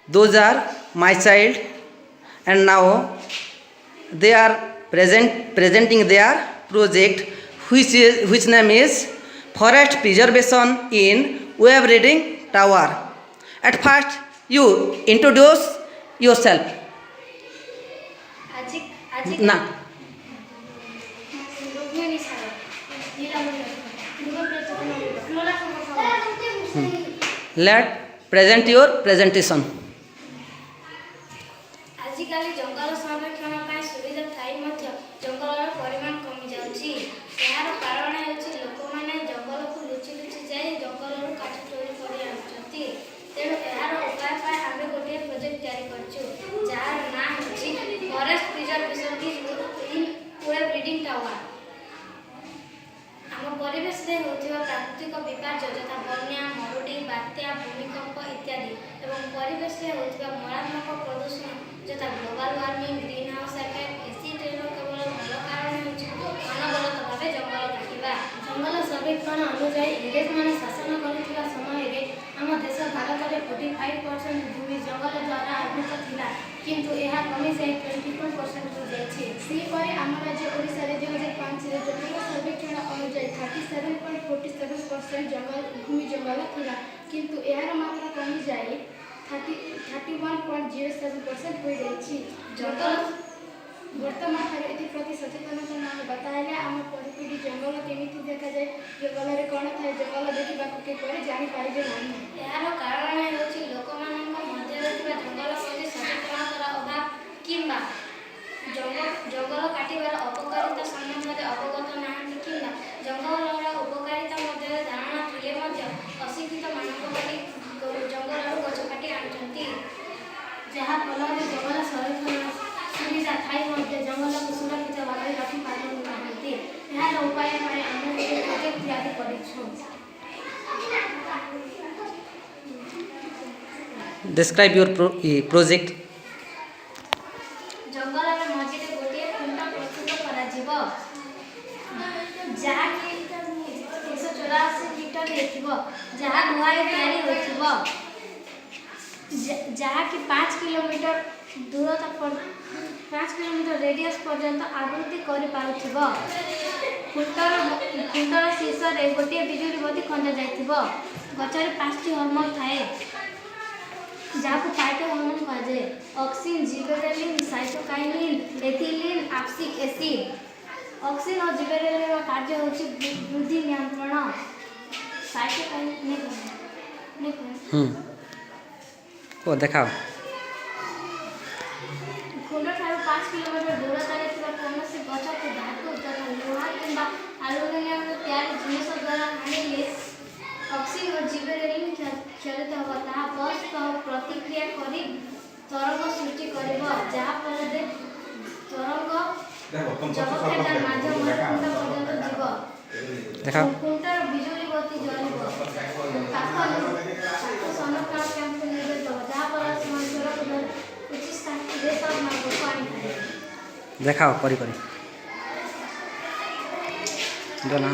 Those are my child, and now they are presenting their project, which name is Forest Preservation in Web Reading Tower. At first, you introduce yourself. Na. Let present your presentation. आजिकाली जंगल संरक्षण ପାଇଁ ସୁବିଧା ଥାଇ ମଧ୍ୟ ଜଙ୍ଗଲର ପରିମାଣ କମି ଯାଉଛି। ଏହାର କାରଣ ହେଉଛି ଲୋକମାନେ ଜଙ୍ଗଲକୁ ଲୁଚି ଲୁଚି ଯାଇ ଜଙ୍ଗଲରୁ କାଠ ଚୋରି କରି ଆଣୁଛନ୍ତି। ତେଣୁ ଏହାର ଉପାୟ ପାଇଁ ଆମେ ଗୋଟିଏ ପ୍ରୋଜେକ୍ଟ ତିଆରି କରିଛୁ, ଯାହାର ନାଁ ହେଉଛି forest preservation in web reading tower. ଆମ ପରିବେଶରେ ହେଉଥିବା ପ୍ରାକୃତିକ ବିପର୍ଯ୍ୟୟ ଯଥା ବନ୍ୟା, ମରୁଡ଼ି, ବାତ୍ୟା, ଭୂମିକମ୍ପ ଇତ୍ୟାଦି ଏବଂ ପରିବେଶରେ ହେଉଥିବା ମାରାତ୍ମକ ପ୍ରଦୂଷଣ ଯଥା global warming, greenhouse effect, ଏସିଡର କେବଳ ମୂଳ କାରଣ ହେଉଛି ଅନବରତ ଭାବେ ଜଙ୍ଗଲ କାଟିବା। ଜଙ୍ଗଲ ସର୍ବେକ୍ଷଣ ଅନୁଯାୟୀ ଇଂରେଜମାନେ ଶାସନ କରୁଥିବା ସମୟରେ ଆମ ଦେଶ ଭାରତରେ 45% ଭୂମି ଜଙ୍ଗଲ ଦ୍ୱାରା ଆବୃତ ଥିଲା, କିନ୍ତୁ ଏହା କମିଯାଇ 22% ହୋଇଯାଇଛି। ସେହିପରି ଆମ ରାଜ୍ୟ ଓଡ଼ିଶାରେ 2005ରେ ଜଙ୍ଗଲ ସର୍ବେକ୍ଷଣ ଅନୁଯାୟୀ 37.47% ଭୂମି ଜଙ୍ଗଲ ଥିଲା, କିନ୍ତୁ ଏହାର ମାତ୍ରା କମିଯାଇ 31.07% ହୋଇଯାଇଛି। ଜଙ୍ଗଲ ବର୍ତ୍ତମାନଠାରୁ ଏଥିପ୍ରତି ସଚେତନତା ନ ହେବା, ତାହେଲେ ଆମ ପରିପିଢ଼ି ଜଙ୍ଗଲ କେମିତି ଦେଖାଯାଏ, ଜଙ୍ଗଲରେ କ'ଣ ଥାଏ, ଜଙ୍ଗଲ ଦେଖିବାକୁ କିପରି ଜାଣିପାରିବେ ନାହିଁ। ଏହାର କାରଣ ହେଉଛି ଲୋକମାନଙ୍କ ମଧ୍ୟରେ ଥିବା ଜଙ୍ଗଲ ପ୍ରତି ସଚେତନତାର ଅଭାବ କିମ୍ବା ଜଙ୍ଗଲ କାଟିବାର ଅପକାରିତା ସମ୍ବନ୍ଧରେ ଅବଗତ ନାହାନ୍ତି କିମ୍ବା ଜଙ୍ଗଲର ଉପକାରିତା ମଧ୍ୟରେ ଧାରଣା ଥିଲେ ମଧ୍ୟ ଅଶିକ୍ଷିତମାନଙ୍କ ଭଳି ଜଙ୍ଗଲରୁ ଗଛ କାଟି ଆଣୁଛନ୍ତି, ଯାହା ଫଳରେ ଜଙ୍ଗଲ ସଂରକ୍ଷଣ ସୁବିଧା ଥାଇ ମଧ୍ୟ ଜଙ୍ଗଲକୁ ସୁରକ୍ଷିତ ଭାବରେ ରଖିପାରୁନାହାନ୍ତି। ଏହାର ଉପାୟ ପାଇଁ ଆମେ ଗୋଟେ ପ୍ରୋଜେକ୍ଟ ତିଆରି କରିଛୁ। Describe your project. ଜଙ୍ଗଲର ମଝିରେ ଗୋଟିଏ ଖୁଣ୍ଟ ପ୍ରସ୍ତୁତ କରାଯିବ, ଯାହାକି 184 ମିଟର ହେଇଥିବ, ଯାହା ଲୁହାରେ ତିଆରି ହୋଇଥିବ, ଯାହାକି 5 କିଲୋମିଟର ଦୂରତା 5 କିଲୋମିଟର ରେଡିୟସ୍ ପର୍ଯ୍ୟନ୍ତ ଆବୃତ୍ତି କରିପାରୁଥିବ। ଖୁଣ୍ଟର ଶୀର୍ଷରେ ଗୋଟିଏ ବିଜୁଳି ବତୀ ଖଞ୍ଜାଯାଇଥିବ। ଗଛରେ 5ଟି ହର୍ମୋନ୍ ଥାଏ, ଯାହାକୁ ଫାଇଟୋ ହର୍ମୋନ୍ କୁହାଯାଏ। Auxin, gibberellin, cytokinin, ethylene, abscisic acid. Auxin ଓ ଜିବେରେଲିନ୍ର କାର୍ଯ୍ୟ ହେଉଛି ବୃଦ୍ଧି ନିୟନ୍ତ୍ରଣ। ସାଇଟୋକାଇନିନ୍ ଦେଖାଅ। ଖୁଣ୍ଟଠାରୁ 5 କିଲୋମିଟର ଦୂରତାରେ ଥିବା କୌଣସି ଗଛକୁ ଧାତୁ ଯଥା ଲୁହା କିମ୍ବା ଆଲୁମିନିୟମର ତିଆରି ଜିନିଷ ଦ୍ୱାରା ହାଣିଲେ ଅକ୍ସିନ୍ ଓ ଜିବେରେଲିନ୍ କ୍ଷରିତ ହେବ। ତାହା ପରସ୍ପର ପ୍ରତିକ୍ରିୟା କରି ତରଙ୍ଗ ସୃଷ୍ଟି କରିବ, ଯାହାଫଳରେ ତରଙ୍ଗ ଜବକ୍ଷାରଜାନ ମାଧ୍ୟମରେ ଖୁଣ୍ଟ ପର୍ଯ୍ୟନ୍ତ ଯିବ। ଖୁଣ୍ଟର ବିଜୁଳି ବତୀ ଜଳିବ। କାଠ ସଂରକ୍ଷଣ କ୍ୟାମ୍ପକୁ ନିର୍ଦ୍ଦେଶ ଦେବ, ଯାହାଫଳରେ ସେମାନେ ସୁରକ୍ଷିତ ଉଚିତ ଶାସ୍ତିରେ ସବୁ ମାର୍ଗକୁ ଆଣିପାରିବେ। ଦେଖାଅ କରି ଜଣା